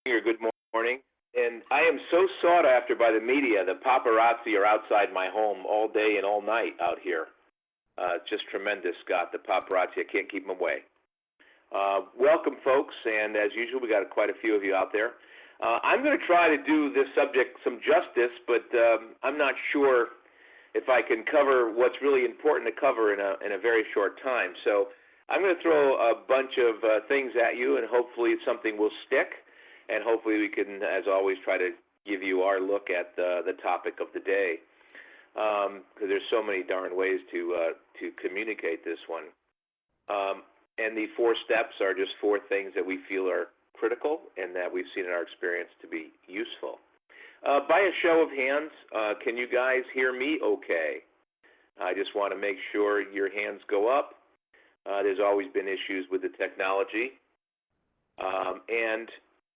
or good morning. And I am so sought after by the media. The paparazzi are outside my home all day and all night out here. Just tremendous, Scott, the paparazzi. I can't keep them away. Welcome, folks, and as usual, we got quite a few of you out there. I'm going to try to do this subject some justice, but I'm not sure if I can cover what's really important to cover in a very short time. So I'm going to throw a bunch of things at you, and hopefully something will stick, and hopefully we can, as always, try to give you our look at the topic of the day, because there's so many darn ways to communicate this one. And the 4 steps are just 4 things that we feel are critical and that we've seen in our experience to be useful. By a show of hands, can you guys hear me okay? I just want to make sure your hands go up. There's always been issues with the technology. And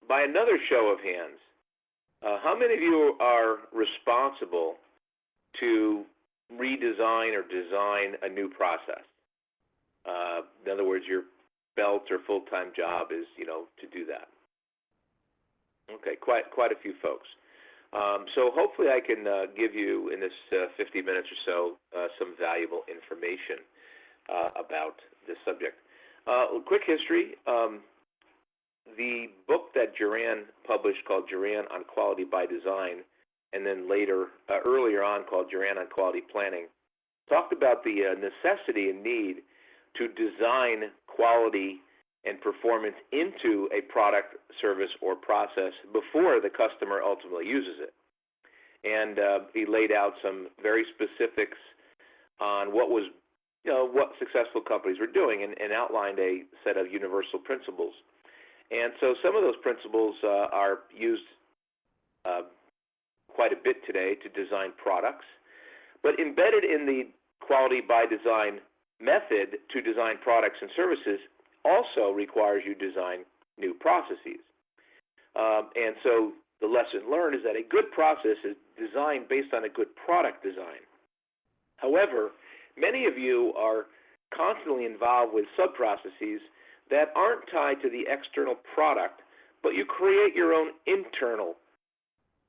by another show of hands, how many of you are responsible to redesign or design a new process? In other words, your belt or full-time job is, to do that. Okay, quite a few folks. So hopefully I can give you in this 50 minutes or so some valuable information about this subject. Quick history. The book that Juran published called Juran on Quality by Design, and then earlier on called Juran on Quality Planning, talked about the necessity and need to design quality and performance into a product, service, or process before the customer ultimately uses it. And he laid out some very specifics on what was, what successful companies were doing, and outlined a set of universal principles. And so some of those principles are used quite a bit today to design products, but embedded in the quality by design method to design products and services also requires you design new processes. And so the lesson learned is that a good process is designed based on a good product design. However, many of you are constantly involved with sub-processes that aren't tied to the external product, but you create your own internal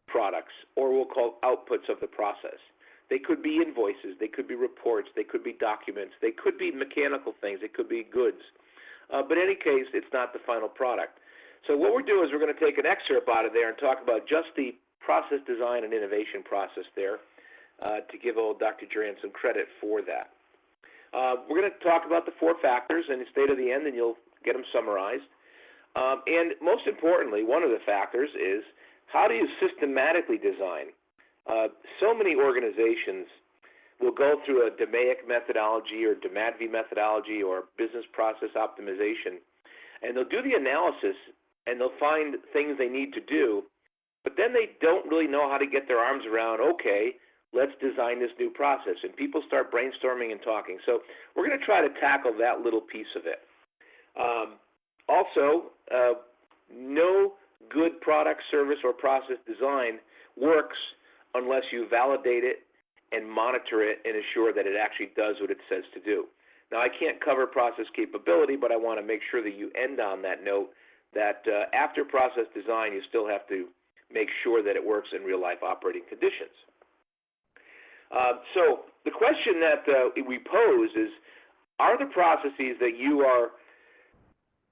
products, or we'll call outputs of the process. They could be invoices, they could be reports, they could be documents, they could be mechanical things, they could be goods. But in any case, it's not the final product. So what we're doing is we're going to take an excerpt out of there and talk about just the process design and innovation process there to give old Dr. Juran some credit for that. We're going to talk about the 4 factors and stay to the end, and you'll get them summarized. And most importantly, one of the factors is how do you systematically design? So many organizations will go through a DMAIC methodology or DMADV methodology or business process optimization, and they'll do the analysis and they'll find things they need to do, but then they don't really know how to get their arms around, okay, let's design this new process. And people start brainstorming and talking. So we're going to try to tackle that little piece of it. Also, no good product, service, or process design works unless you validate it and monitor it and assure that it actually does what it says to do. Now, I can't cover process capability, but I want to make sure that you end on that note that after process design, you still have to make sure that it works in real-life operating conditions. So the question that we pose is, are the processes that you are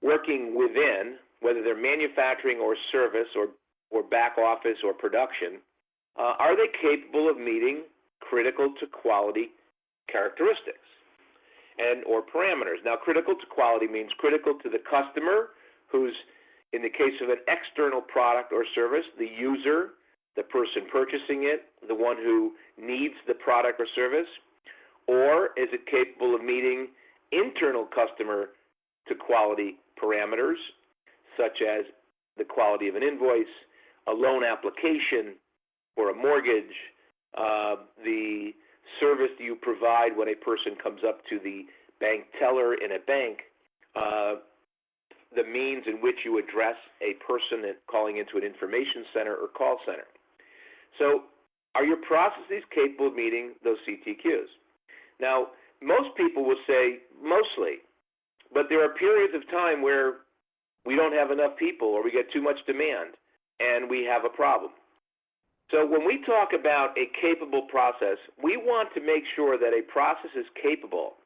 working within, whether they're manufacturing or service or back office or production, are they capable of meeting critical to quality characteristics or parameters? Now, critical to quality means critical to the customer, who's, in the case of an external product or service, the user, the person purchasing it, the one who needs the product or service, or is it capable of meeting internal customer to quality parameters, such as the quality of an invoice, a loan application, or a mortgage, the service you provide when a person comes up to the bank teller in a bank, the means in which you address a person calling into an information center or call center. So are your processes capable of meeting those CTQs? Now, most people will say mostly, but there are periods of time where we don't have enough people or we get too much demand and we have a problem. So when we talk about a capable process, we want to make sure that a process is capable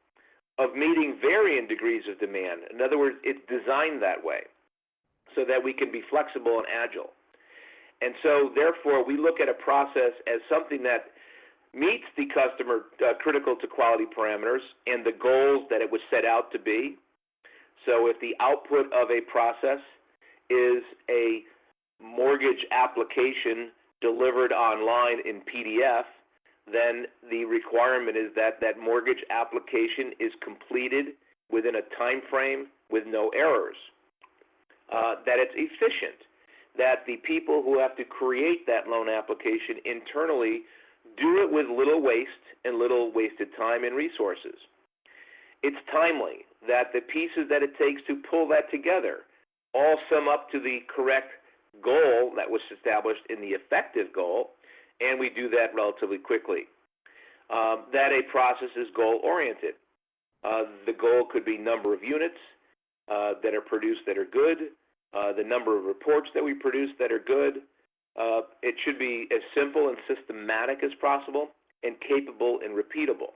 of meeting varying degrees of demand. In other words, it's designed that way so that we can be flexible and agile. And so therefore, we look at a process as something that meets the customer critical to quality parameters and the goals that it was set out to be. So if the output of a process is a mortgage application delivered online in PDF, then the requirement is that that mortgage application is completed within a time frame with no errors, that it's efficient, that the people who have to create that loan application internally do it with little waste and little wasted time and resources. It's timely, that the pieces that it takes to pull that together all sum up to the correct goal that was established in the effective goal, and we do that relatively quickly. That a process is goal-oriented. The goal could be number of units that are produced that are good, the number of reports that we produce that are good. It should be as simple and systematic as possible and capable and repeatable.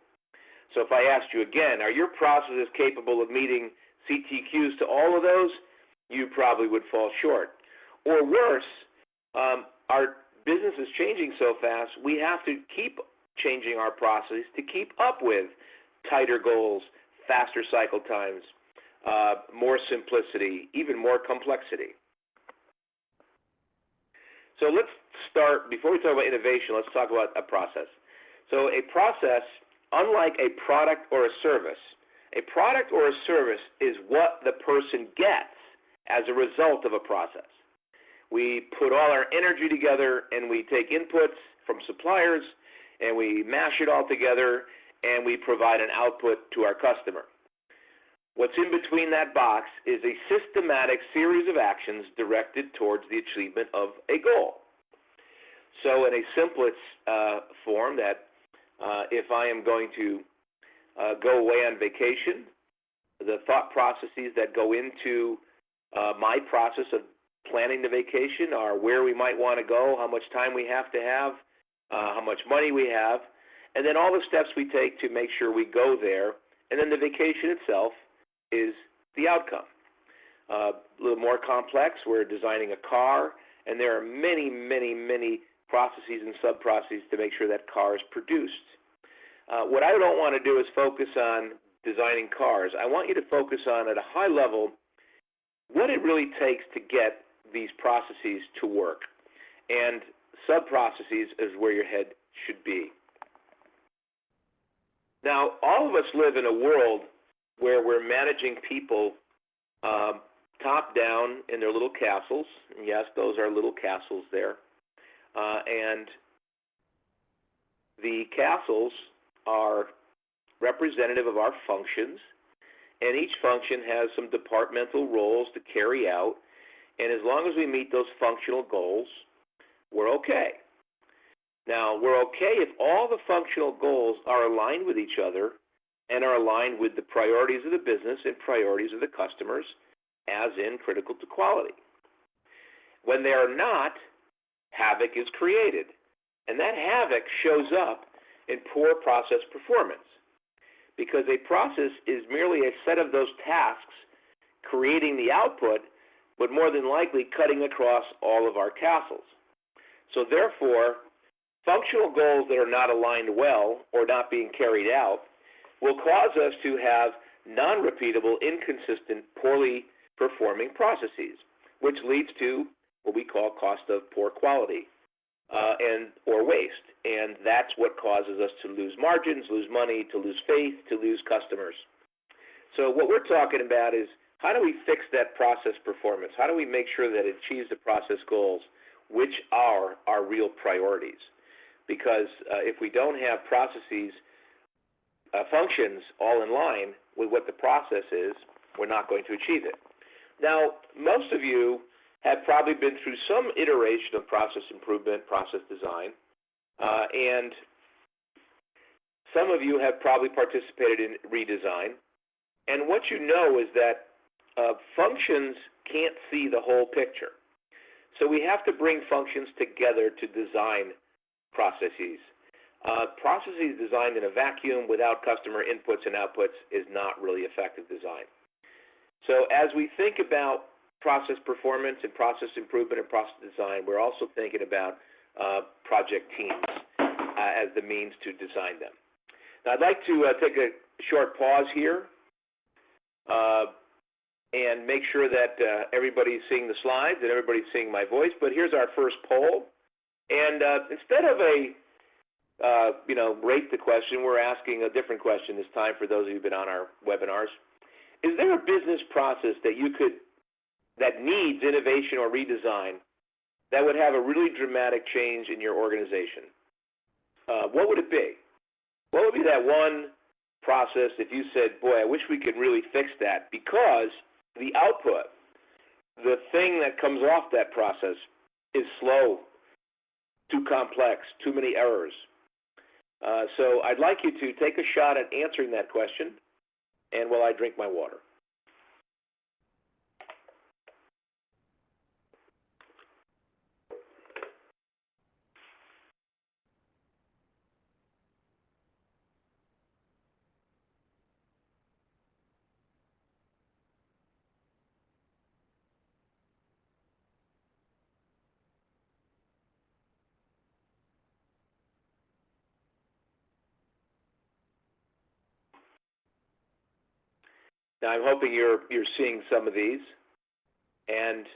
So if I asked you again, are your processes capable of meeting CTQs to all of those? You probably would fall short. Or worse, our business is changing so fast, we have to keep changing our processes to keep up with tighter goals, faster cycle times, more simplicity, even more complexity. So let's start, before we talk about innovation, let's talk about a process. So a process, unlike a product or a service is what the person gets as a result of a process. We put all our energy together and we take inputs from suppliers and we mash it all together and we provide an output to our customer. What's in between that box is a systematic series of actions directed towards the achievement of a goal. So in a simplest form, that if I am going to go away on vacation, the thought processes that go into my process of planning the vacation are where we might want to go, how much time we have to have, how much money we have, and then all the steps we take to make sure we go there, and then the vacation itself is the outcome. A little more complex, we're designing a car, and there are many, many, many processes and sub-processes to make sure that car is produced. What I don't want to do is focus on designing cars. I want you to focus on, at a high level, what it really takes to get these processes to work. And sub-processes is where your head should be. Now, all of us live in a world where we're managing people top down in their little castles. And yes, those are little castles there. And the castles are representative of our functions, and each function has some departmental roles to carry out, and as long as we meet those functional goals, we're okay. Now, we're okay if all the functional goals are aligned with each other and are aligned with the priorities of the business and priorities of the customers, as in critical to quality. When they are not, havoc is created, and that havoc shows up in poor process performance, because a process is merely a set of those tasks creating the output, but more than likely cutting across all of our castles. So therefore, functional goals that are not aligned well or not being carried out will cause us to have non-repeatable, inconsistent, poorly performing processes, which leads to what we call cost of poor quality or waste. And that's what causes us to lose margins, lose money, to lose faith, to lose customers. So what we're talking about is, how do we fix that process performance? How do we make sure that it achieves the process goals, which are our real priorities? Because if we don't have processes, functions all in line with what the process is, we're not going to achieve it. Now, most of you have probably been through some iteration of process improvement, process design, and some of you have probably participated in redesign. And what you know is that functions can't see the whole picture. So we have to bring functions together to design processes. Processes designed in a vacuum without customer inputs and outputs is not really effective design. So as we think about process performance and process improvement and process design, we're also thinking about project teams as the means to design them. Now I'd like to take a short pause here and make sure that everybody's seeing the slides and everybody's seeing my voice. But here's our first poll. And instead of a, rate the question, we're asking a different question this time for those of you who've been on our webinars. Is there a business process that needs innovation or redesign that would have a really dramatic change in your organization? What would it be? What would be that one process if you said, boy, I wish we could really fix that, because the output, the thing that comes off that process, is slow, too complex, too many errors. So I'd like you to take a shot at answering that question, and while I drink my water. Now I'm hoping you're seeing some of these, and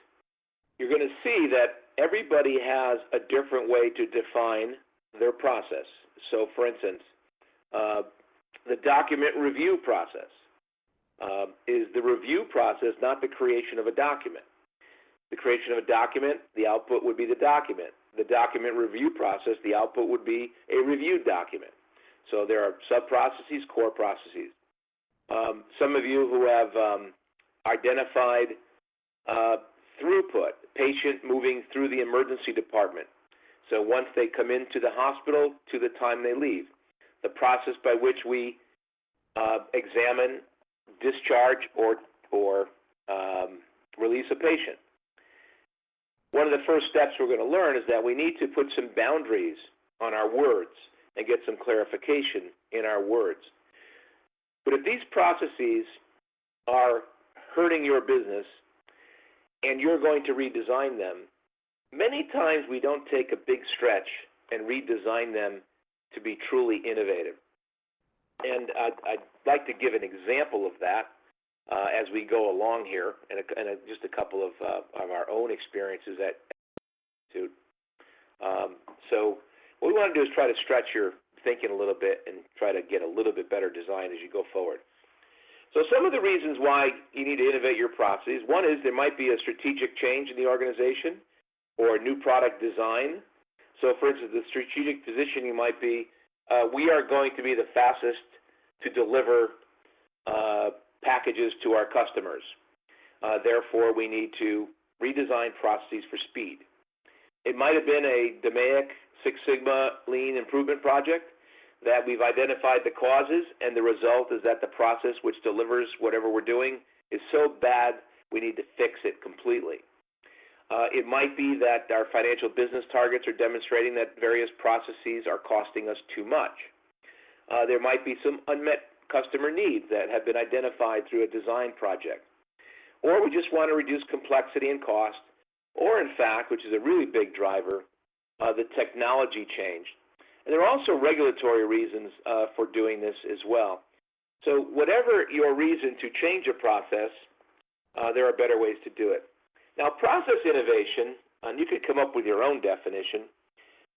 you're going to see that everybody has a different way to define their process. So for instance, the document review process is the review process, not the creation of a document. The creation of a document, the output would be the document. The document review process, the output would be a reviewed document. So there are sub-processes, core processes. Some of you who have identified throughput, patient moving through the emergency department. So once they come into the hospital to the time they leave, the process by which we examine, discharge, or release a patient. One of the first steps we're going to learn is that we need to put some boundaries on our words and get some clarification in our words. But if these processes are hurting your business and you're going to redesign them, many times we don't take a big stretch and redesign them to be truly innovative. And I'd like to give an example of that as we go along here, and just a couple of our own experiences at Institute. So what we want to do is try to stretch your thinking a little bit and try to get a little bit better design as you go forward. So some of the reasons why you need to innovate your processes, one is there might be a strategic change in the organization or a new product design. So for instance, the strategic positioning might be, we are going to be the fastest to deliver packages to our customers. Therefore, we need to redesign processes for speed. It might have been a DMAIC Six Sigma Lean Improvement Project that we've identified the causes, and the result is that the process which delivers whatever we're doing is so bad we need to fix it completely. It might be that our financial business targets are demonstrating that various processes are costing us too much. There might be some unmet customer needs that have been identified through a design project. Or we just want to reduce complexity and cost, or in fact, which is a really big driver, the technology changed. And there are also regulatory reasons for doing this as well. So whatever your reason to change a process, there are better ways to do it. Now, process innovation, and you could come up with your own definition,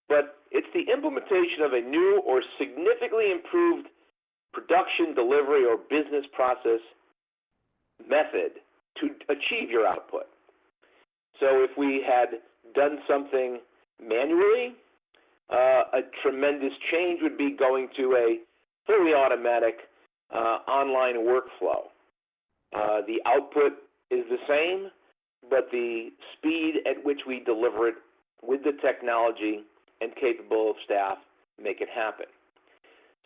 but it's the implementation of a new or significantly improved production, delivery, or business process method to achieve your output. So if we had done something manually, a tremendous change would be going to a fully automatic online workflow. The output is the same, but the speed at which we deliver it with the technology and capable of staff make it happen.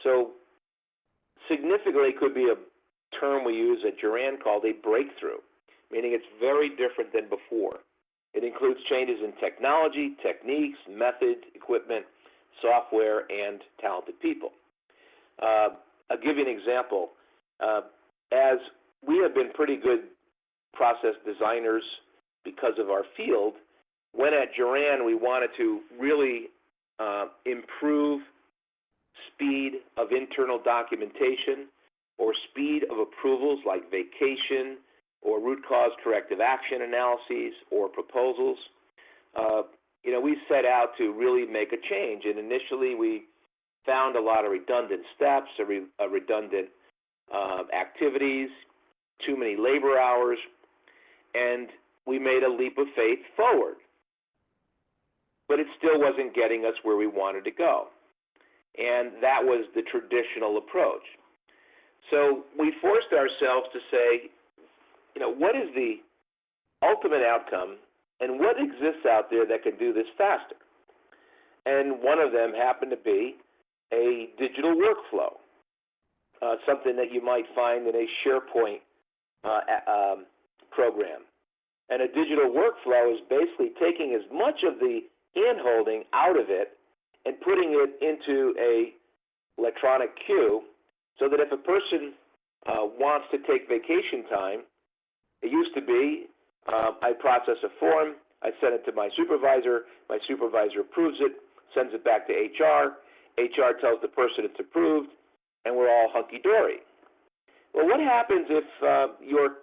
So significantly could be a term we use at Juran called a breakthrough. meaning it's very different than before. It includes changes in technology, techniques, methods, equipment, software, and talented people. I'll give you an example. As we have been pretty good process designers because of our field, when at Juran we wanted to really improve speed of internal documentation or speed of approvals like vacation or root cause corrective action analyses or proposals, we set out to really make a change. And initially we found a lot of redundant steps, redundant activities, too many labor hours, and we made a leap of faith forward. But it still wasn't getting us where we wanted to go. And that was the traditional approach. So we forced ourselves to say, what is the ultimate outcome and what exists out there that can do this faster? And one of them happened to be a digital workflow, something that you might find in a SharePoint program. And a digital workflow is basically taking as much of the hand-holding out of it and putting it into a electronic queue so that if a person wants to take vacation time, it used to be I process a form, I send it to my supervisor approves it, sends it back to HR tells the person it's approved, and we're all hunky-dory. Well, what happens if your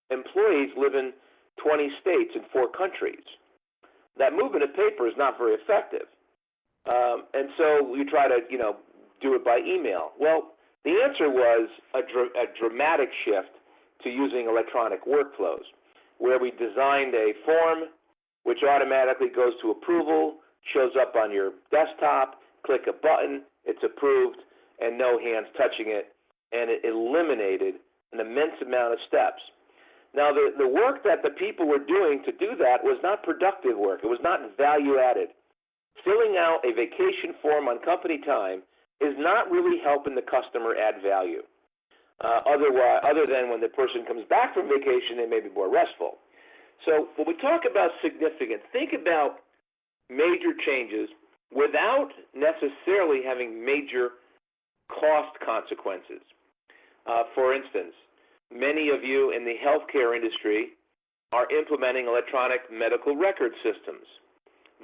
employees live in 20 states and 4 countries? That movement of paper is not very effective. And so we try to, do it by email. Well, the answer was a dramatic shift to using electronic workflows, where we designed a form which automatically goes to approval, shows up on your desktop, click a button, it's approved, and no hands touching it, and it eliminated an immense amount of steps. Now, the work that the people were doing to do that was not productive work. It was not value-added. Filling out a vacation form on company time is not really helping the customer add value. Other than when the person comes back from vacation, they may be more restful. So when we talk about significant, think about major changes without necessarily having major cost consequences. For instance, many of you in the healthcare industry are implementing electronic medical record systems.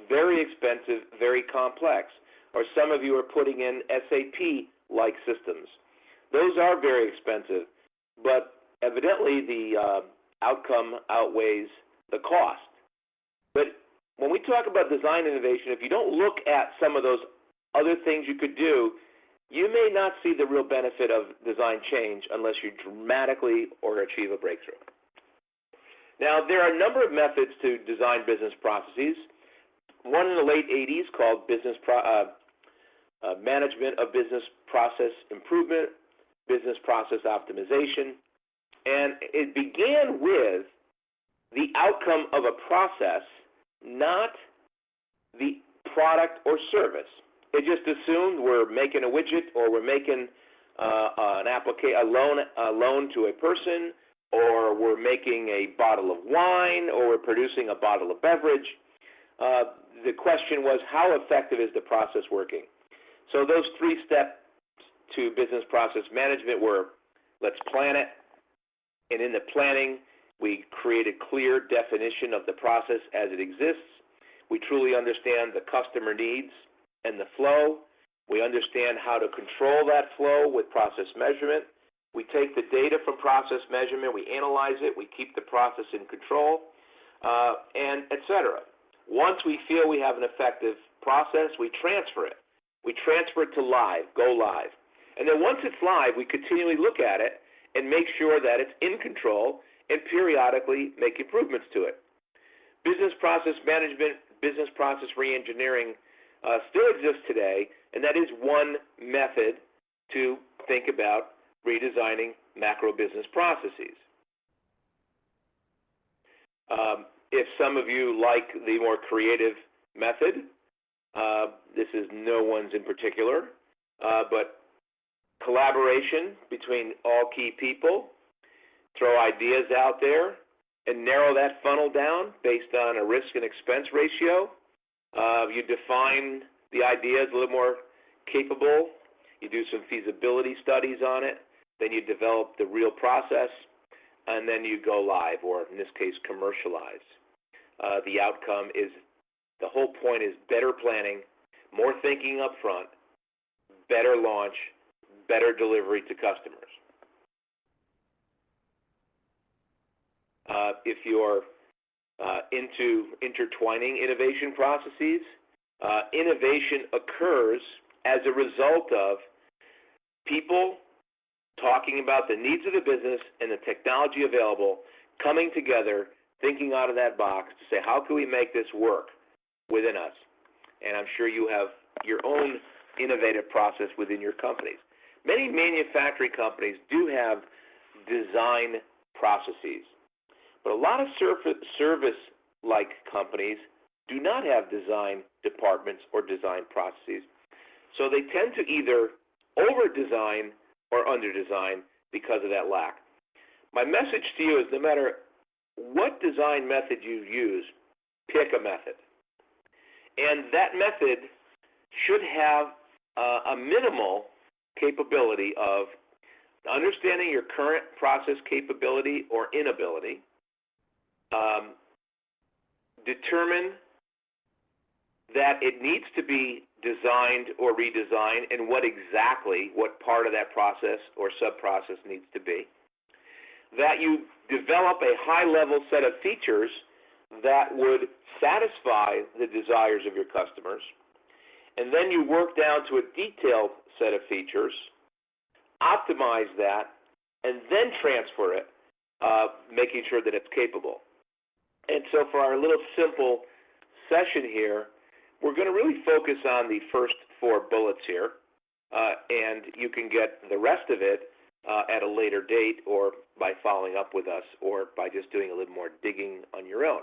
Very expensive, very complex. Or some of you are putting in SAP-like systems. Those are very expensive, but evidently the outcome outweighs the cost. But when we talk about design innovation, if you don't look at some of those other things you could do, you may not see the real benefit of design change unless you dramatically or achieve a breakthrough. Now, there are a number of methods to design business processes. One in the late 80s called management of business process improvement, business process optimization, and it began with the outcome of a process, not the product or service. It just assumed we're making a widget or we're making a loan to a person, or we're making a bottle of wine, or we're producing a bottle of beverage. The question was, how effective is the process working? So those 3 steps to business process management were, let's plan it, and in the planning, we create a clear definition of the process as it exists. We truly understand the customer needs and the flow. We understand how to control that flow with process measurement. We take the data from process measurement, we analyze it, we keep the process in control, and etc. Once we feel we have an effective process, we transfer it. We transfer it to live, go live. And then once it's live, we continually look at it and make sure that it's in control and periodically make improvements to it. Business process management, business process reengineering still exists today, and that is one method to think about redesigning macro business processes. If some of you like the more creative method, this is no one's in particular, but collaboration between all key people, throw ideas out there, and narrow that funnel down based on a risk and expense ratio. You define the ideas a little more capable. You do some feasibility studies on it. Then you develop the real process, and then you go live, or in this case, commercialize. The outcome is, the whole point is better planning, more thinking up front, better launch, better delivery to customers. If you're into intertwining innovation processes, innovation occurs as a result of people talking about the needs of the business and the technology available, coming together, thinking out of that box to say, how can we make this work within us? And I'm sure you have your own innovative process within your companies. Many manufacturing companies do have design processes, but a lot of service-like companies do not have design departments or design processes. So they tend to either over-design or under-design because of that lack. My message to you is no matter what design method you use, pick a method. And that method should have a minimal capability of understanding your current process capability or inability, determine that it needs to be designed or redesigned and what part of that process or sub-process needs to be, that you develop a high-level set of features that would satisfy the desires of your customers, and then you work down to a detailed set of features, optimize that, and then transfer it, making sure that it's capable. And so for our little simple session here, we're going to really focus on the first 4 bullets here, and you can get the rest of it at a later date or by following up with us or by just doing a little more digging on your own.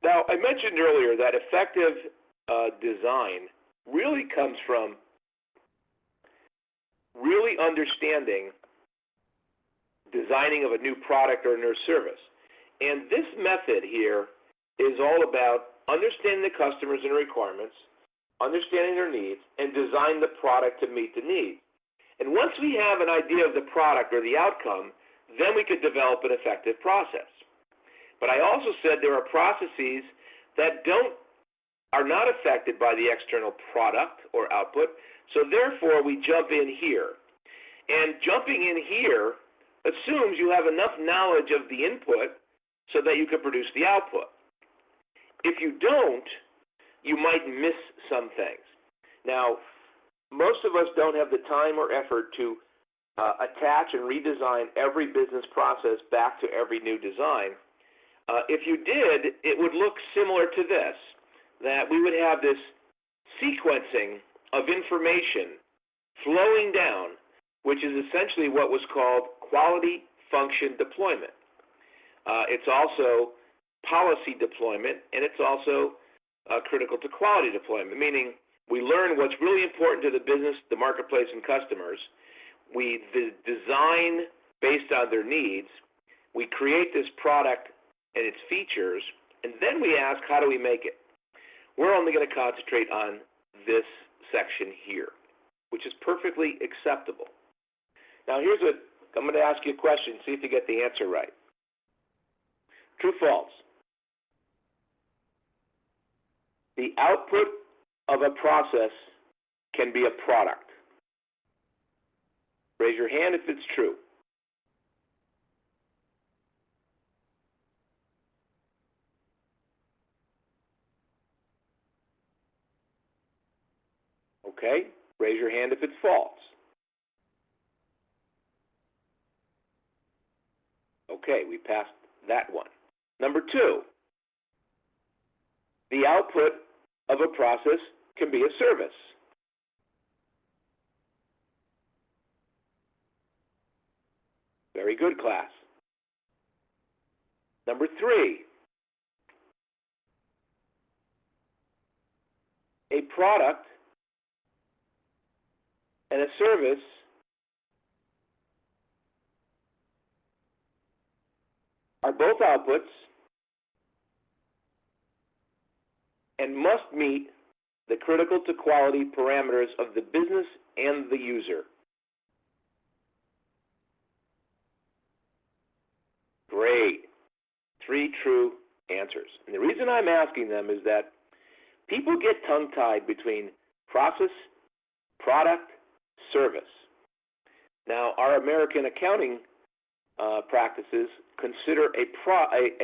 Now, I mentioned earlier that effective design really comes from really understanding designing of a new product or a new service. And this method here is all about understanding the customers and requirements, understanding their needs, and design the product to meet the needs. And once we have an idea of the product or the outcome, then we could develop an effective process. But I also said there are processes that are not affected by the external product or output, so therefore we jump in here. And jumping in here assumes you have enough knowledge of the input so that you can produce the output. If you don't, you might miss some things. Now, most of us don't have the time or effort to attach and redesign every business process back to every new design. If you did, it would look similar to this, that we would have this sequencing of information flowing down, which is essentially what was called quality function deployment. It's also policy deployment, and it's also critical to quality deployment, meaning we learn what's really important to the business, the marketplace, and customers. We design based on their needs. We create this product and its features, and then we ask, how do we make it? We're only going to concentrate on this section here, which is perfectly acceptable. Now, I'm going to ask you a question, see if you get the answer right. True, false? The output of a process can be a product. Raise your hand if it's true. Okay, raise your hand if it's false. Okay, we passed that one. Number 2, the output of a process can be a service. Very good, class. Number 3, a product and a service are both outputs and must meet the critical to quality parameters of the business and the user. Great. 3 true answers. And the reason I'm asking them is that people get tongue-tied between process, product, service. Now, our American accounting practices consider a product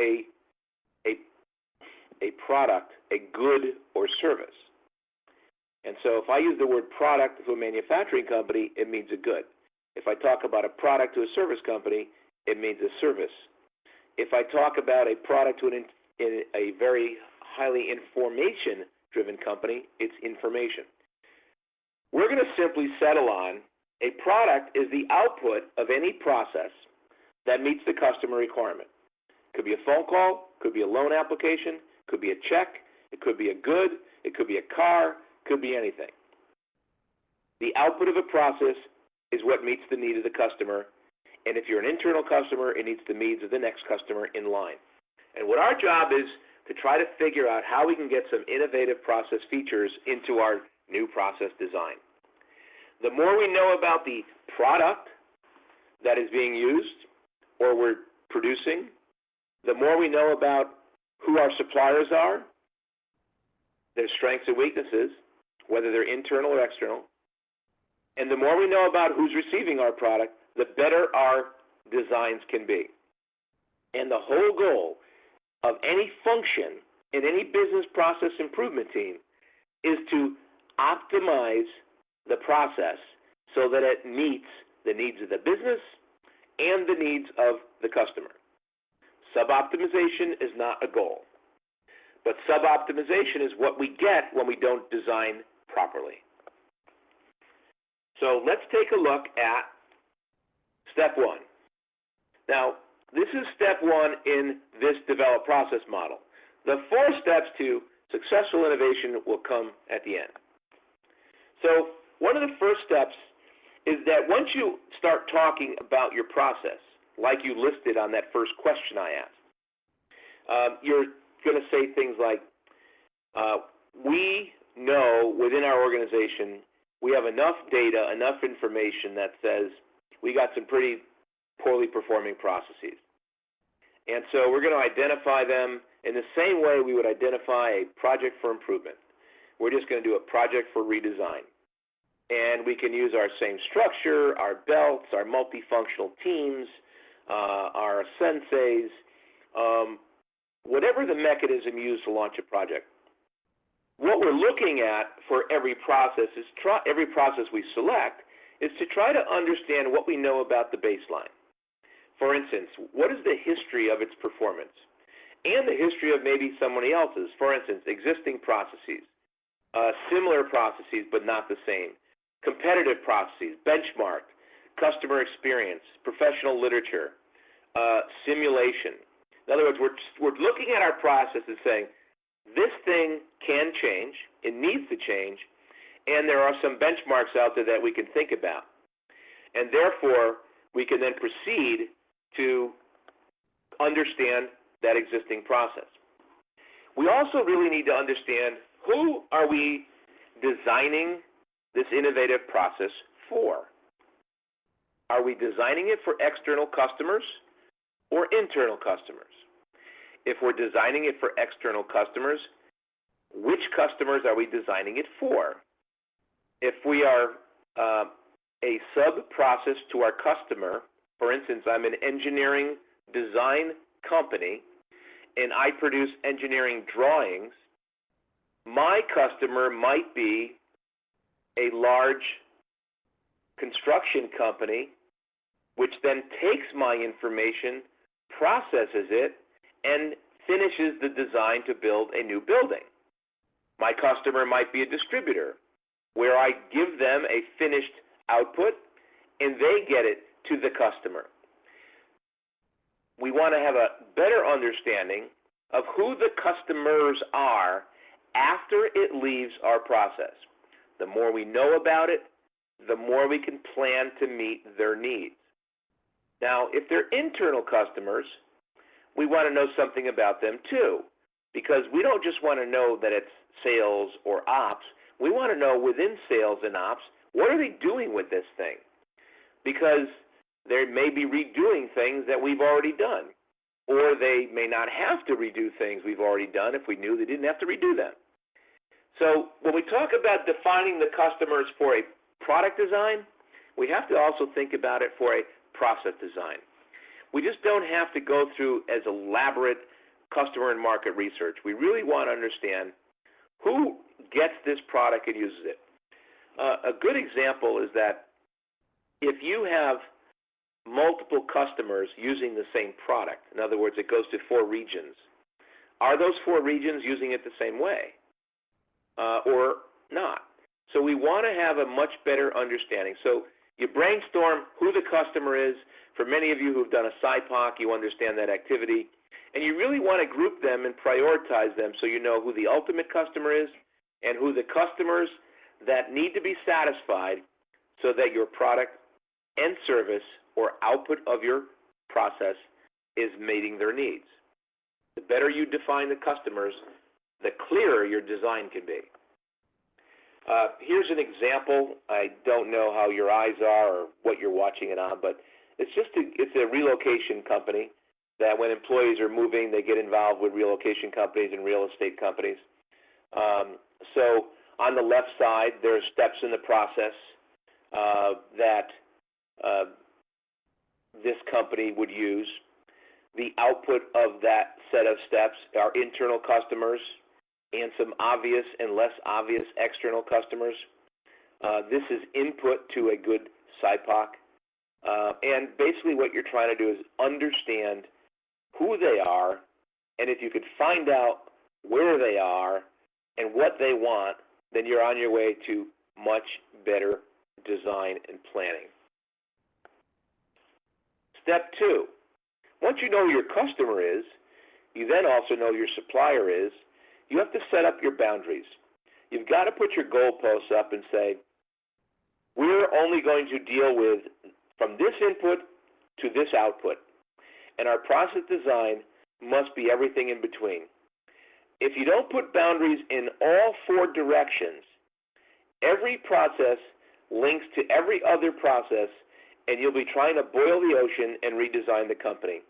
a good or service. And so if I use the word product to a manufacturing company, it means a good. If I talk about a product to a service company, it means a service. If I talk about a product to a very highly information-driven company, it's information. We're going to simply settle on a product is the output of any process that meets the customer requirement. It could be a phone call, could be a loan application, could be a check, it could be a good, it could be a car, could be anything. The output of a process is what meets the need of the customer, and if you're an internal customer, it meets the needs of the next customer in line. And what our job is to try to figure out how we can get some innovative process features into our new process design. The more we know about the product that is being used or we're producing, the more we know about who our suppliers are, their strengths and weaknesses, whether they're internal or external, and the more we know about who's receiving our product, the better our designs can be. And the whole goal of any function in any business process improvement team is to optimize the process so that it meets the needs of the business and the needs of the customer. Suboptimization is not a goal, but suboptimization is what we get when we don't design properly. So let's take a look at step 1. Now, this is step 1 in this develop process model. The 4 steps to successful innovation will come at the end. So one of the first steps is that once you start talking about your process, like you listed on that first question I asked, you're going to say things like, we know within our organization we have enough data, enough information that says we got some pretty poorly performing processes. And so we're going to identify them in the same way we would identify a project for improvement. We're just going to do a project for redesign. And we can use our same structure, our belts, our multifunctional teams, our senseis, whatever the mechanism used to launch a project. What we're looking at for every process is every process we select is to try to understand what we know about the baseline. For instance, what is the history of its performance? And the history of maybe somebody else's. For instance, existing processes, similar processes but not the same, competitive processes, benchmark, customer experience, professional literature, simulation. In other words, we're looking at our process and saying, this thing can change, it needs to change, and there are some benchmarks out there that we can think about. And therefore, we can then proceed to understand that existing process. We also really need to understand who are we designing this innovative process for? Are we designing it for external customers or internal customers? If we're designing it for external customers, which customers are we designing it for? If we are a sub-process to our customer, for instance, I'm an engineering design company and I produce engineering drawings, my customer might be a large construction company which then takes my information, processes it, and finishes the design to build a new building. My customer might be a distributor where I give them a finished output and they get it to the customer. We want to have a better understanding of who the customers are after it leaves our process. The more we know about it, the more we can plan to meet their needs. Now, if they're internal customers, we want to know something about them too, because we don't just want to know that it's sales or ops. We want to know within sales and ops, what are they doing with this thing? Because they may be redoing things that we've already done, or they may not have to redo things we've already done if we knew they didn't have to redo them. So when we talk about defining the customers for a product design, we have to also think about it for a process design. We just don't have to go through as elaborate customer and market research. We really want to understand who gets this product and uses it. A good example is that if you have multiple customers using the same product, in other words, it goes to 4 regions, are those 4 regions using it the same way or not? So we want to have a much better understanding. So you brainstorm who the customer is. For many of you who have done a SIPOC, you understand that activity. And you really want to group them and prioritize them so you know who the ultimate customer is and who the customers that need to be satisfied so that your product and service or output of your process is meeting their needs. The better you define the customers, the clearer your design can be. Here's an example. I don't know how your eyes are or what you're watching it on, but it's a relocation company that when employees are moving, they get involved with relocation companies and real estate companies. So on the left side, there are steps in the process that this company would use. The output of that set of steps are internal customers and some obvious and less obvious external customers. This is input to a good SIPOC. And basically what you're trying to do is understand who they are, and if you could find out where they are and what they want, then you're on your way to much better design and planning. Step 2, once you know who your customer is, you then also know who your supplier is, you have to set up your boundaries. You've got to put your goalposts up and say, we're only going to deal with from this input to this output. And our process design must be everything in between. If you don't put boundaries in all 4 directions, every process links to every other process, and you'll be trying to boil the ocean and redesign the company.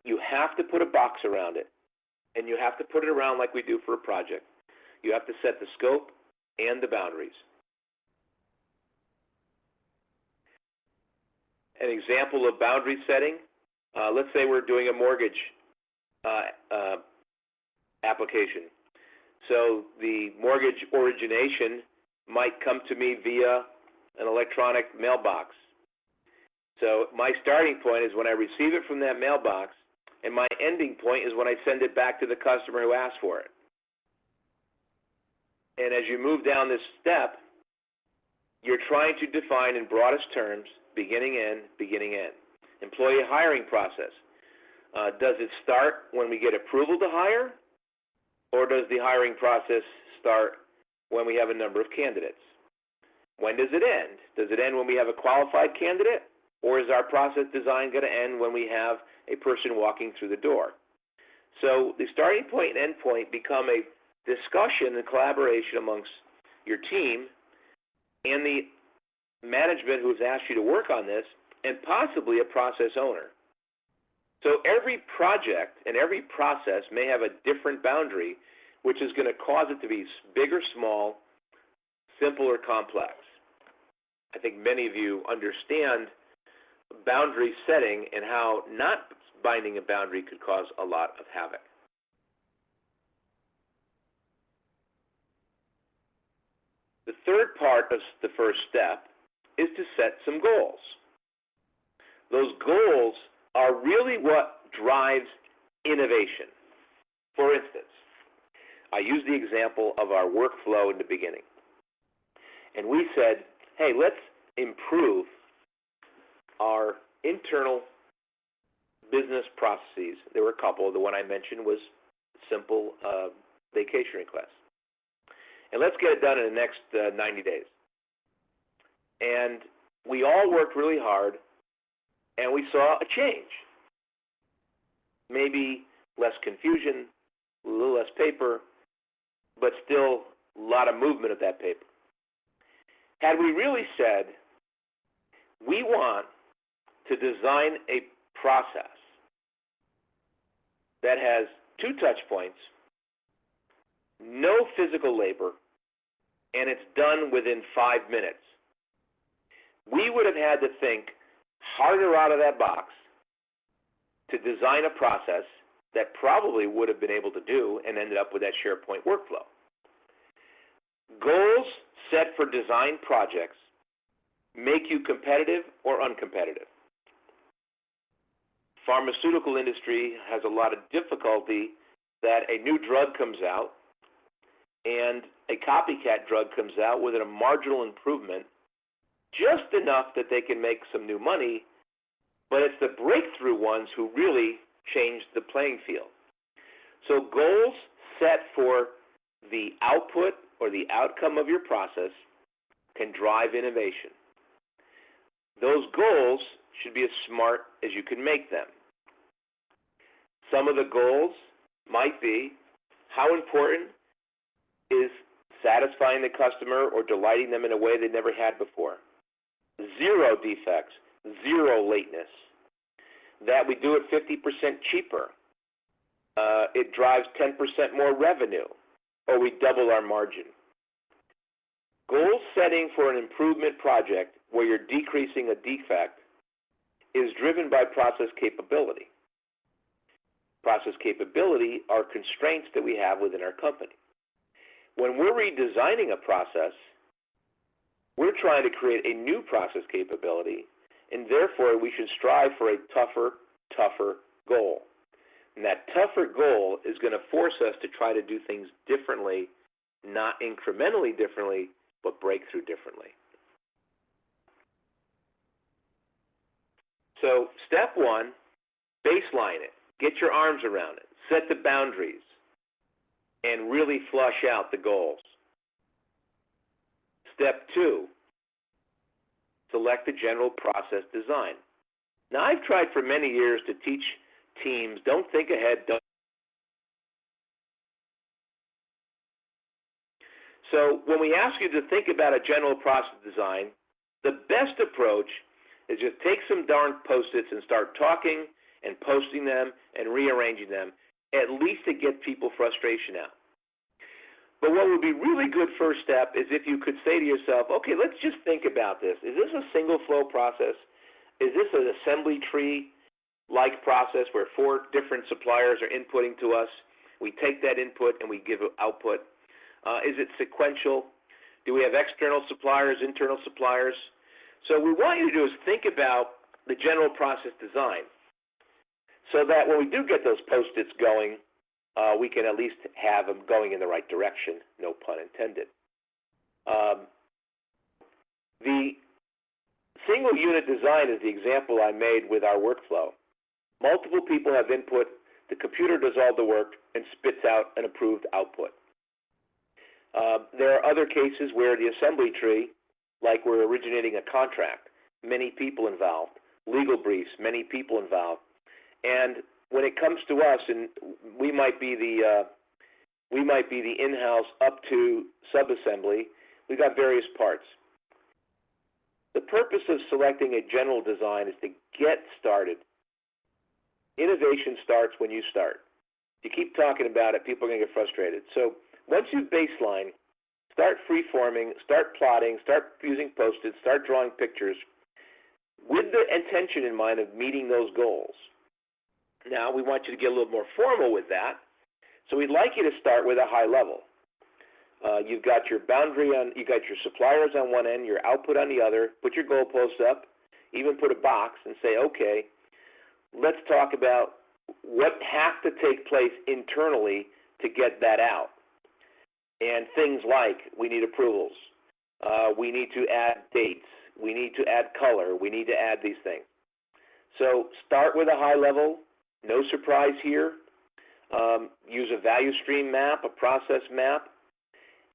You have to put a box around it, and you have to put it around like we do for a project. You have to set the scope and the boundaries. An example of boundary setting, let's say we're doing a mortgage application. So the mortgage origination might come to me via an electronic mailbox. So my starting point is when I receive it from that mailbox, and my ending point is when I send it back to the customer who asked for it. And as you move down this step, you're trying to define in broadest terms, beginning end, beginning end. Employee hiring process. Does it start when we get approval to hire, or does the hiring process start when we have a number of candidates? When does it end? Does it end when we have a qualified candidate, or is our process design going to end when we have a person walking through the door? So the starting point and end point become a discussion and collaboration amongst your team and the management who's asked you to work on this, and possibly a process owner. So every project and every process may have a different boundary, which is going to cause it to be big or small, simple or complex. I think many of you understand boundary setting and how not binding a boundary could cause a lot of havoc. The third part of the first step is to set some goals. Those goals are really what drives innovation. For instance, I used the example of our workflow in the beginning. And we said, hey, let's improve our internal business processes. There were a couple. The one I mentioned was simple vacation requests. And let's get it done in the next 90 days. And we all worked really hard, and we saw a change. Maybe less confusion, a little less paper, but still a lot of movement of that paper. Had we really said, we want to design a process that has 2 touch points, no physical labor, and it's done within 5 minutes, we would have had to think harder out of that box to design a process that probably would have been able to do and ended up with that SharePoint workflow. Goals set for design projects make you competitive or uncompetitive. Pharmaceutical industry has a lot of difficulty that a new drug comes out and a copycat drug comes out with a marginal improvement, just enough that they can make some new money, but it's the breakthrough ones who really change the playing field. So goals set for the output or the outcome of your process can drive innovation. Those goals should be as smart as you can make them. Some of the goals might be, how important is satisfying the customer or delighting them in a way they never had before? 0 defects, 0 lateness. That we do it 50% cheaper. It drives 10% more revenue, or we double our margin. Goal setting for an improvement project where you're decreasing a defect is driven by process capability. Process capability are constraints that we have within our company. When we're redesigning a process, we're trying to create a new process capability, and therefore we should strive for a tougher goal. And that tougher goal is going to force us to try to do things differently, not incrementally differently, but breakthrough differently. So step 1, baseline it. Get your arms around it. Set the boundaries and really flush out the goals. Step 2, select the general process design. Now, I've tried for many years to teach teams, don't think ahead. So when we ask you to think about a general process design, the best approach is just take some darn Post-its and start talking and posting them and rearranging them, at least to get people frustration out. But what would be really good first step is if you could say to yourself, okay, let's just think about this. Is this a single flow process? Is this an assembly tree-like process where 4 different suppliers are inputting to us? We take that input and we give output. Is it sequential? Do we have external suppliers, internal suppliers? So what we want you to do is think about the general process design so that when we do get those Post-its going, we can at least have them going in the right direction, no pun intended. The single unit design is the example I made with our workflow. Multiple people have input, the computer does all the work and spits out an approved output. There are other cases where the assembly tree, like we're originating a contract, many people involved, legal briefs, many people involved, and when it comes to us, and we might be the in-house up to subassembly, we've got various parts. The purpose of selecting a general design is to get started. Innovation starts when you start. If you keep talking about it, people are going to get frustrated. So once you baseline, start free-forming, start plotting, start using Post-its, start drawing pictures with the intention in mind of meeting those goals. Now, we want you to get a little more formal with that, so we'd like you to start with a high level. You've got your boundary you've got your suppliers on one end, your output on the other, put your goalposts up, even put a box and say, okay, let's talk about what has to take place internally to get that out. And things like, we need approvals, we need to add dates, we need to add color, we need to add these things. So start with a high level. No surprise here. Use a value stream map, a process map,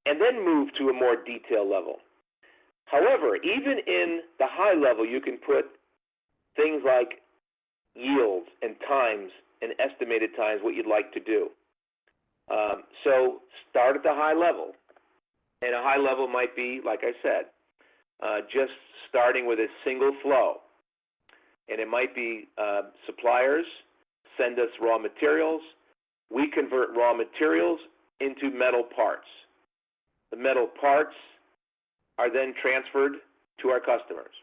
and then move to a more detailed level. However, even in the high level, you can put things like yields and times and estimated times what you'd like to do. So start at the high level. And a high level might be, like I said, just starting with a single flow. And it might be suppliers send us raw materials. We convert raw materials into metal parts. The metal parts are then transferred to our customers.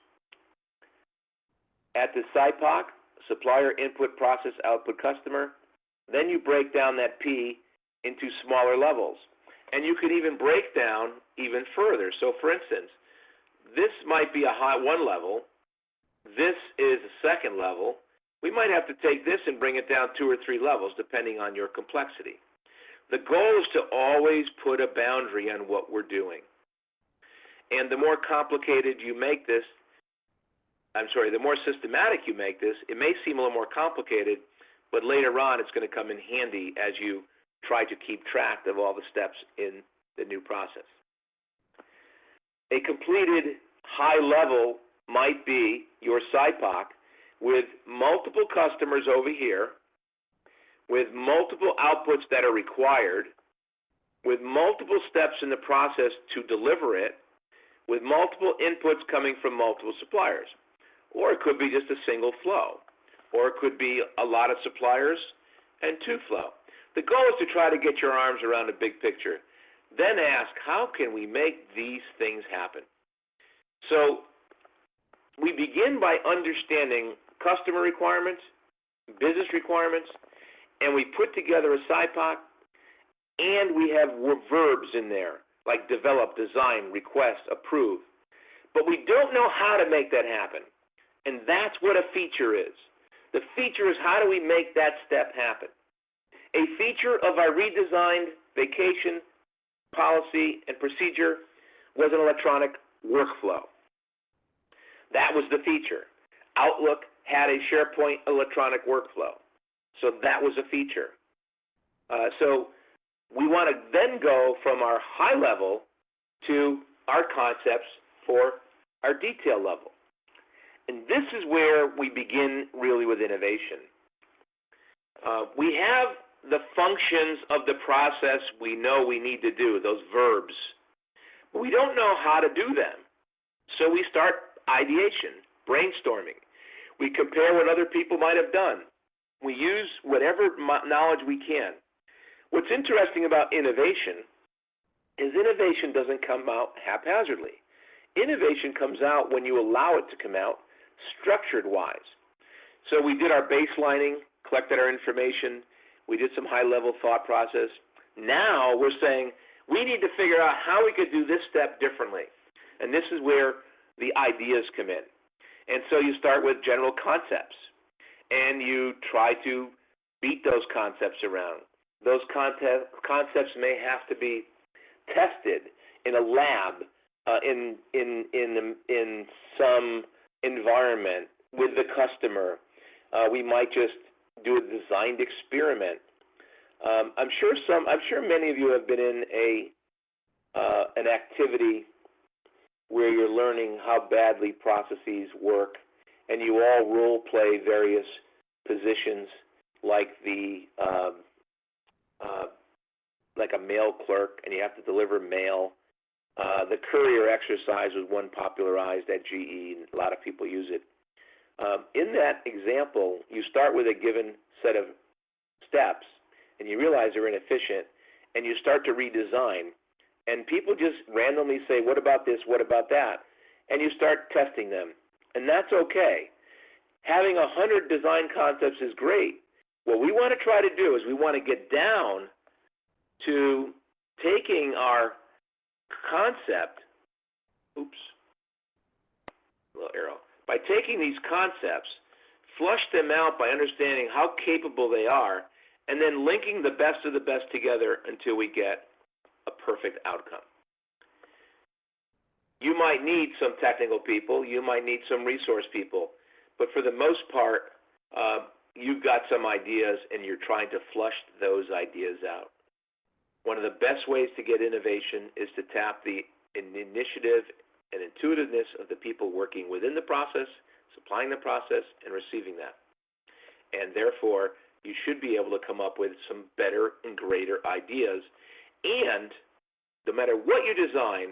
At the SIPOC, supplier input process output customer, then you break down that P into smaller levels. And you could even break down even further. So for instance, this might be a high one level. This is a second level. We might have to take this and bring it down 2 or 3 levels depending on your complexity. The goal is to always put a boundary on what we're doing. And the more complicated you make this, the more systematic you make this, it may seem a little more complicated, but later on it's going to come in handy as you try to keep track of all the steps in the new process. A completed high level might be your SIPOC with multiple customers over here, with multiple outputs that are required, with multiple steps in the process to deliver it, with multiple inputs coming from multiple suppliers. Or it could be just a single flow. Or it could be a lot of suppliers and 2 flow. The goal is to try to get your arms around a big picture. Then ask, how can we make these things happen? So we begin by understanding customer requirements, business requirements, and we put together a SIPOC, and we have verbs in there, like develop, design, request, approve. But we don't know how to make that happen. And that's what a feature is. The feature is how do we make that step happen? A feature of our redesigned vacation policy and procedure was an electronic workflow. That was the feature. Outlook had a SharePoint electronic workflow. So that was a feature. So we want to then go from our high level to our concepts for our detail level. And this is where we begin really with innovation. We have the functions of the process we know we need to do, those verbs, but we don't know how to do them. So we start ideation, brainstorming. We compare what other people might have done. We use whatever knowledge we can. What's interesting about innovation is innovation doesn't come out haphazardly. Innovation comes out when you allow it to come out structured-wise. So we did our baselining, collected our information, we did some high-level thought process. Now we're saying we need to figure out how we could do this step differently. And this is where the ideas come in. And so you start with general concepts, and you try to beat those concepts around. Those concepts may have to be tested in a lab, in some environment with the customer. We might just do a designed experiment. I'm sure many of you have been in an activity where you're learning how badly processes work, and you all role play various positions, like like a mail clerk, and you have to deliver mail. The courier exercise was one popularized at GE, and a lot of people use it. In that example, you start with a given set of steps, and you realize they're inefficient, and you start to redesign. And people just randomly say, what about this, what about that? And you start testing them. And that's okay. Having 100 design concepts is great. What we want to try to do is we want to get down to taking our concept, little arrow. By taking these concepts, flush them out by understanding how capable they are, and then linking the best of the best together until we get a perfect outcome. You might need some technical people, you might need some resource people, but for the most part, you've got some ideas and you're trying to flush those ideas out. One of the best ways to get innovation is to tap the initiative and intuitiveness of the people working within the process, supplying the process, and receiving that. And therefore, you should be able to come up with some better and greater ideas. And no matter what you design,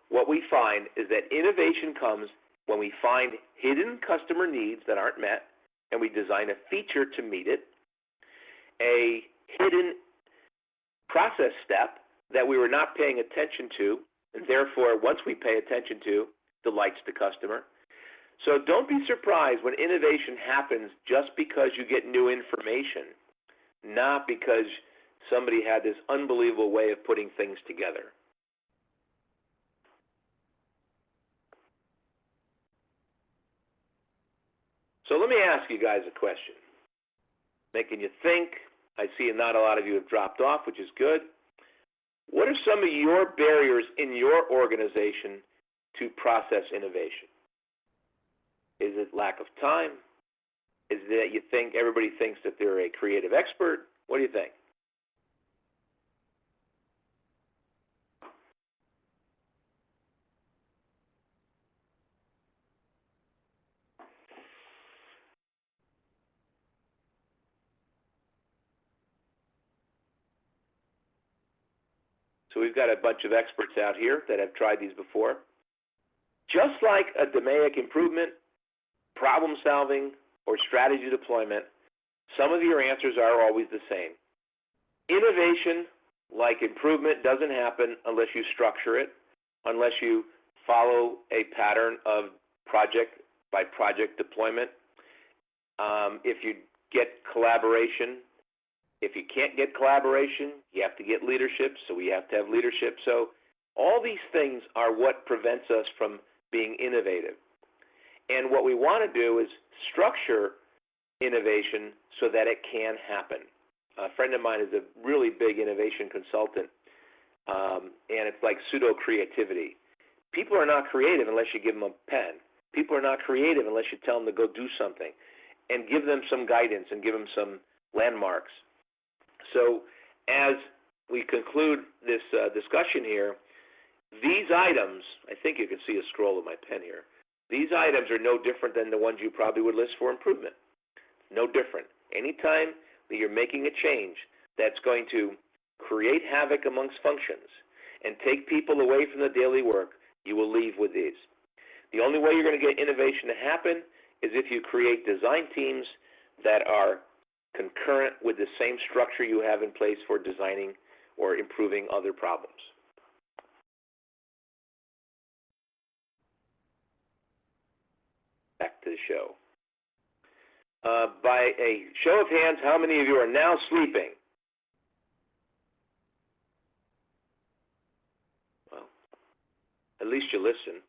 what we find is that innovation comes when we find hidden customer needs that aren't met, and we design a feature to meet it, a hidden process step that we were not paying attention to, and therefore, once we pay attention to, delights the customer. So don't be surprised when innovation happens just because you get new information, not because somebody had this unbelievable way of putting things together. So let me ask you guys a question. Making you think. I see not a lot of you have dropped off, which is good. What are some of your barriers in your organization to process innovation? Is it lack of time? Is it that you think everybody thinks that they're a creative expert? What do you think? So we've got a bunch of experts out here that have tried these before. Just like a DMAIC improvement, problem solving, or strategy deployment, some of your answers are always the same. Innovation, like improvement, doesn't happen unless you structure it, unless you follow a pattern of project by project deployment. If you get collaboration, if you can't get collaboration, you have to get leadership, so we have to have leadership. So all these things are what prevents us from being innovative. And what we want to do is structure innovation so that it can happen. A friend of mine is a really big innovation consultant, and it's like pseudo-creativity. People are not creative unless you give them a pen. People are not creative unless you tell them to go do something and give them some guidance and give them some landmarks. So as we conclude this discussion here, these items, I think you can see a scroll of my pen here, these items are no different than the ones you probably would list for improvement. No different. Anytime that you're making a change that's going to create havoc amongst functions and take people away from the daily work, you will leave with these. The only way you're going to get innovation to happen is if you create design teams that are concurrent with the same structure you have in place for designing or improving other problems. Back to the show. By a show of hands, how many of you are now sleeping? Well, at least you listen.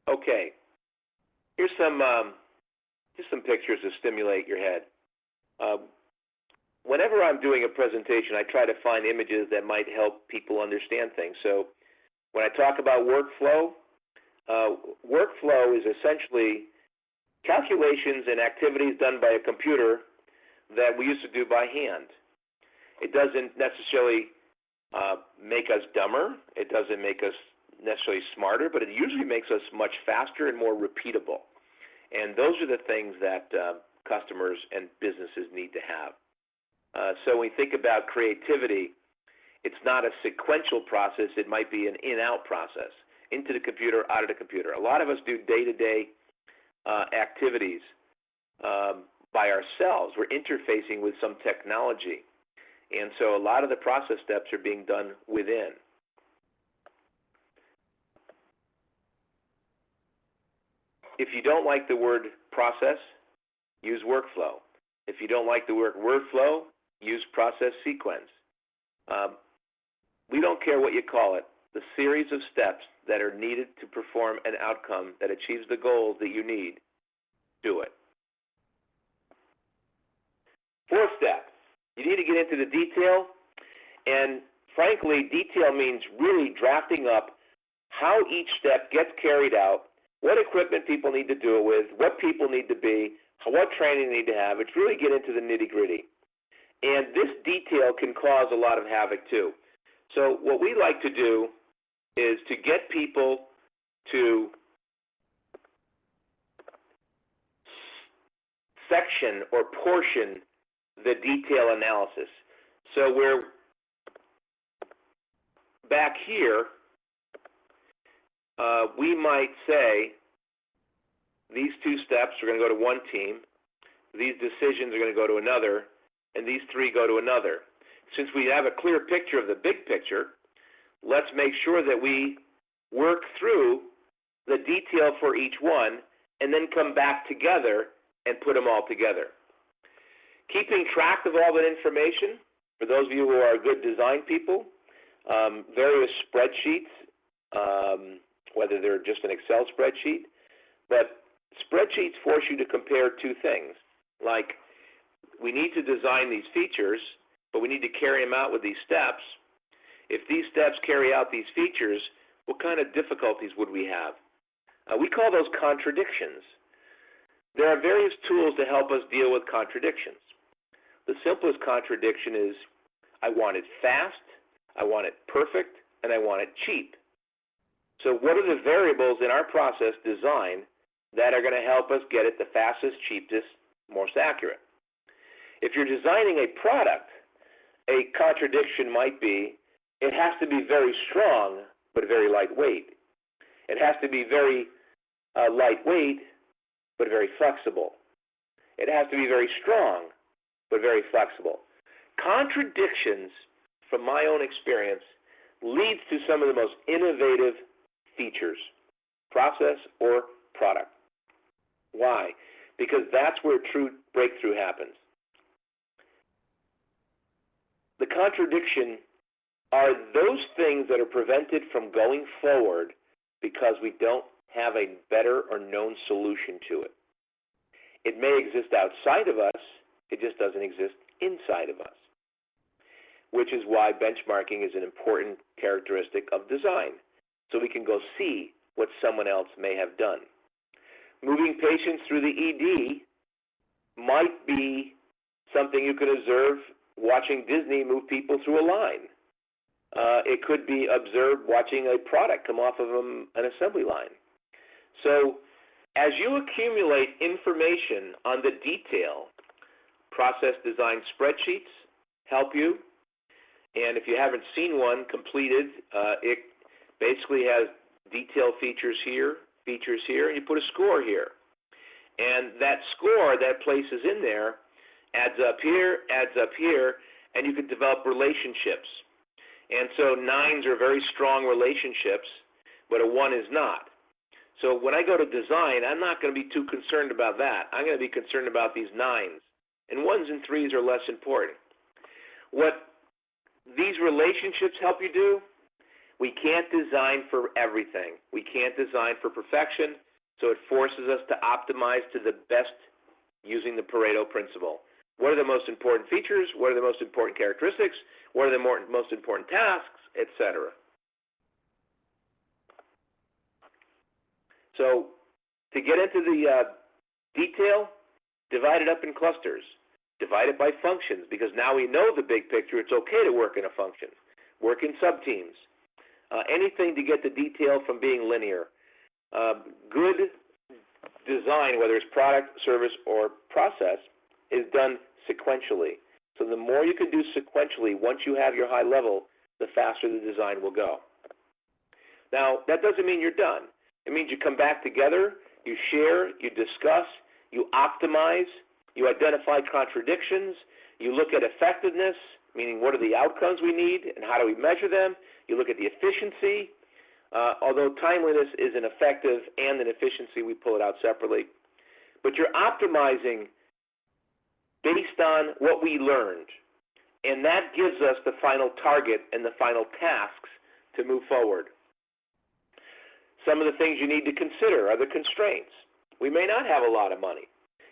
Okay. Here's just some pictures to stimulate your head. Whenever I'm doing a presentation, I try to find images that might help people understand things. So when I talk about workflow, workflow is essentially calculations and activities done by a computer that we used to do by hand. It doesn't necessarily make us dumber. It doesn't make us necessarily smarter, but it usually makes us much faster and more repeatable. And those are the things that customers and businesses need to have. So when we think about creativity, it's not a sequential process. It might be an in-out process, into the computer, out of the computer. A lot of us do day-to-day activities by ourselves. We're interfacing with some technology. And so a lot of the process steps are being done within. If you don't like the word process, use workflow. If you don't like the word workflow, use process sequence. We don't care what you call it. The series of steps that are needed to perform an outcome that achieves the goals that you need, do it. Fourth step, you need to get into the detail. And frankly, detail means really drafting up how each step gets carried out, what equipment people need to do it with, what people need to be, what training they need to have. It's really get into the nitty-gritty. And this detail can cause a lot of havoc too. So what we like to do is to get people to section or portion the detail analysis. So we're back here, we might say these 2 steps are going to go to one team, these decisions are going to go to another, and these 3 go to another. Since we have a clear picture of the big picture, let's make sure that we work through the detail for each one and then come back together and put them all together. Keeping track of all that information, for those of you who are good design people, various spreadsheets, whether they're just an Excel spreadsheet, but spreadsheets force you to compare 2 things. Like, we need to design these features, but we need to carry them out with these steps. If these steps carry out these features, what kind of difficulties would we have? We call those contradictions. There are various tools to help us deal with contradictions. The simplest contradiction is, I want it fast, I want it perfect, and I want it cheap. So what are the variables in our process design that are going to help us get it the fastest, cheapest, most accurate? If you're designing a product, a contradiction might be, it has to be very strong, but very lightweight. It has to be very lightweight, but very flexible. It has to be very strong, but very flexible. Contradictions, from my own experience, leads to some of the most innovative features, process or product. Why? Because that's where true breakthrough happens. The contradiction are those things that are prevented from going forward because we don't have a better or known solution to it. It may exist outside of us, it just doesn't exist inside of us, which is why benchmarking is an important characteristic of design, so we can go see what someone else may have done. Moving patients through the ED might be something you can observe watching Disney move people through a line. It could be observed watching a product come off of an assembly line. So as you accumulate information on the detail, process design spreadsheets help you. And if you haven't seen one completed, it basically has detail features here, and you put a score here. And that score that places in there adds up here, and you can develop relationships. And so 9s are very strong relationships, but a 1 is not. So when I go to design, I'm not going to be too concerned about that. I'm going to be concerned about these 9s. And 1s and 3s are less important. What these relationships help you do, we can't design for everything. We can't design for perfection, so it forces us to optimize to the best using the Pareto principle. What are the most important features? What are the most important characteristics? What are the most important tasks, etc. So to get into the detail, divide it up in clusters. Divide it by functions, because now we know the big picture. It's okay to work in a function. Work in subteams. Anything to get the detail from being linear. Good design, whether it's product, service, or process, is done sequentially. So the more you can do sequentially, once you have your high level, the faster the design will go. Now, that doesn't mean you're done. It means you come back together, you share, you discuss, you optimize, you identify contradictions, you look at effectiveness, meaning what are the outcomes we need and how do we measure them. You look at the efficiency. Although timeliness is an effective and an efficiency, we pull it out separately. But you're optimizing based on what we learned. And that gives us the final target and the final tasks to move forward. Some of the things you need to consider are the constraints. We may not have a lot of money.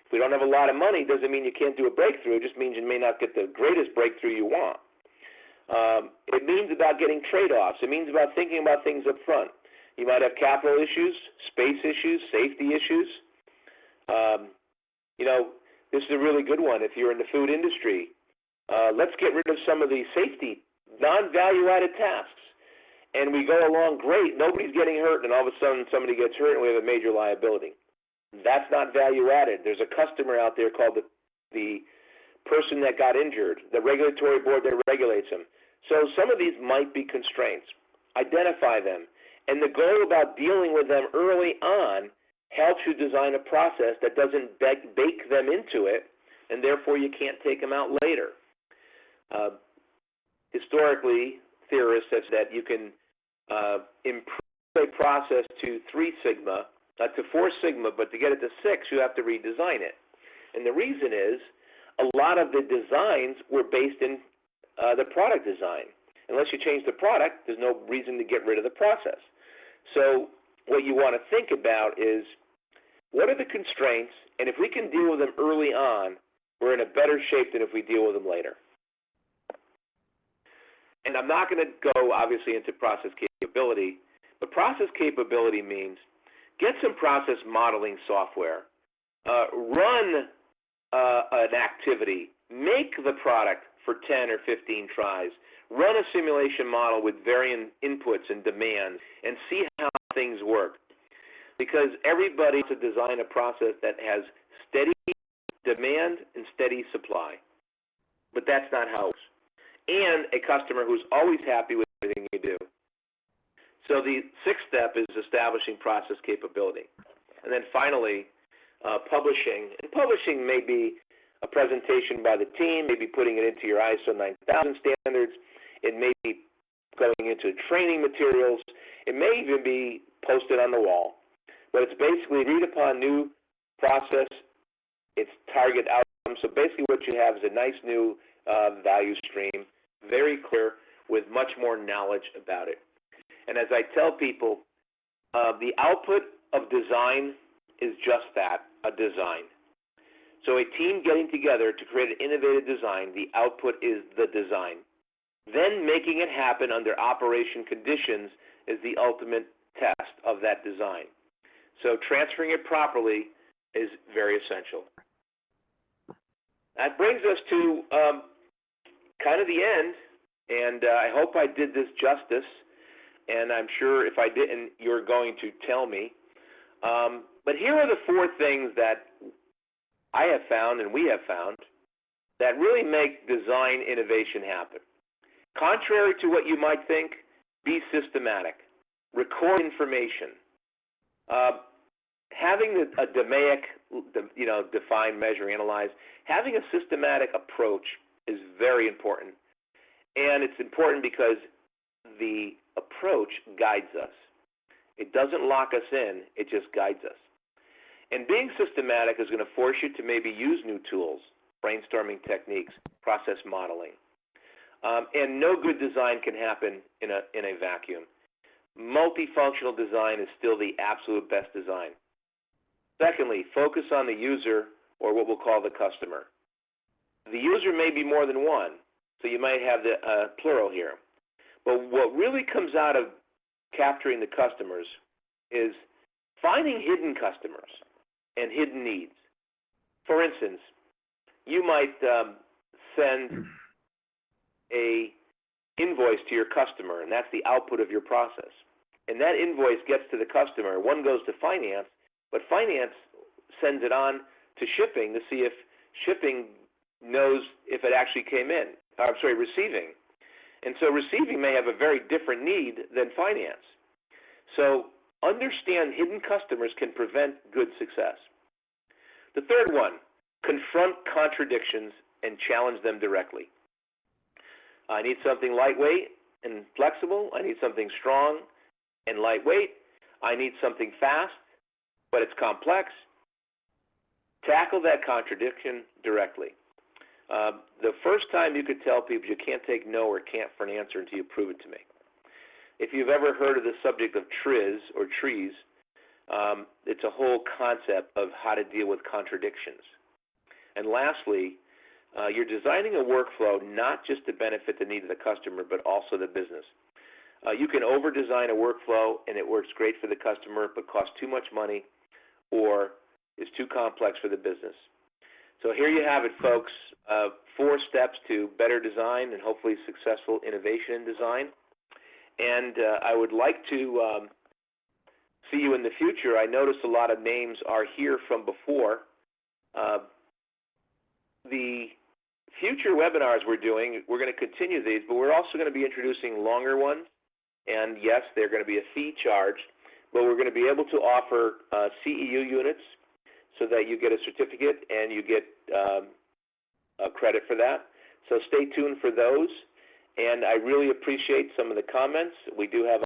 If we don't have a lot of money, doesn't mean you can't do a breakthrough. It just means you may not get the greatest breakthrough you want. It means about getting trade-offs. It means about thinking about things up front. You might have capital issues, space issues, safety issues. This is a really good one. If you're in the food industry, let's get rid of some of the safety, non-value-added tasks. And we go along great. Nobody's getting hurt, and all of a sudden somebody gets hurt, and we have a major liability. That's not value added. There's a customer out there called the person that got injured, the regulatory board that regulates them. So some of these might be constraints. Identify them. And the goal about dealing with them early on helps you design a process that doesn't bake them into it, and therefore you can't take them out later. Historically, theorists have said that you can improve a process to 3 sigma, to 4 sigma, but to get it to 6, you have to redesign it. And the reason is a lot of the designs were based in the product design. Unless you change the product, there's no reason to get rid of the process. So what you want to think about is, what are the constraints, and if we can deal with them early on, we're in a better shape than if we deal with them later. And I'm not going to go, obviously, into process capability, but process capability means get some process modeling software, run an activity, make the product for 10 or 15 tries, run a simulation model with varying inputs and demands, and see how things work. Because everybody wants to design a process that has steady demand and steady supply. But that's not how it works. And a customer who's always happy with everything you do. So the 6th step is establishing process capability. And then finally, publishing. And publishing may be a presentation by the team, maybe putting it into your ISO 9000 standards. It may be going into training materials. It may even be posted on the wall. But it's basically agreed upon new process, its target outcome. So basically what you have is a nice new value stream, very clear, with much more knowledge about it. And as I tell people, the output of design is just that, a design. So a team getting together to create an innovative design, the output is the design. Then making it happen under operation conditions is the ultimate test of that design. So transferring it properly is very essential. That brings us to kind of the end, and I hope I did this justice, and I'm sure if I didn't, you're going to tell me. But here are the 4 things that I have found and we have found that really make design innovation happen. Contrary to what you might think, be systematic. Record information. Having a DMAIC, define, measure, analyze, having a systematic approach is very important. And it's important because the approach guides us. It doesn't lock us in, it just guides us. And being systematic is going to force you to maybe use new tools, brainstorming techniques, process modeling. And no good design can happen in a vacuum. Multifunctional design is still the absolute best design. Secondly, focus on the user, or what we'll call the customer. The user may be more than one, so you might have the plural here. But what really comes out of capturing the customers is finding hidden customers and hidden needs. For instance, you might send a invoice to your customer, and that's the output of your process. And that invoice gets to the customer. One goes to finance, but finance sends it on to shipping to see if shipping knows if it actually came in. I'm sorry, receiving. And so receiving may have a very different need than finance. So understand hidden customers can prevent good success. The third one, confront contradictions and challenge them directly. I need something lightweight and flexible. I need something strong and lightweight. I need something fast, but it's complex. Tackle that contradiction directly. The first time you could tell people you can't take no or can't for an answer until you prove it to me. If you've ever heard of the subject of TRIZ or trees, it's a whole concept of how to deal with contradictions. And lastly, you're designing a workflow not just to benefit the need of the customer, but also the business. You can over-design a workflow and it works great for the customer, but costs too much money or is too complex for the business. So here you have it, folks, 4 steps to better design and hopefully successful innovation in design. And I would like to see you in the future. I noticed a lot of names are here from before. The future webinars we're doing, we're going to continue these, but we're also going to be introducing longer ones. And yes, they're going to be a fee charged, but we're going to be able to offer CEU units so that you get a certificate and you get a credit for that. So stay tuned for those. And I really appreciate some of the comments. We do have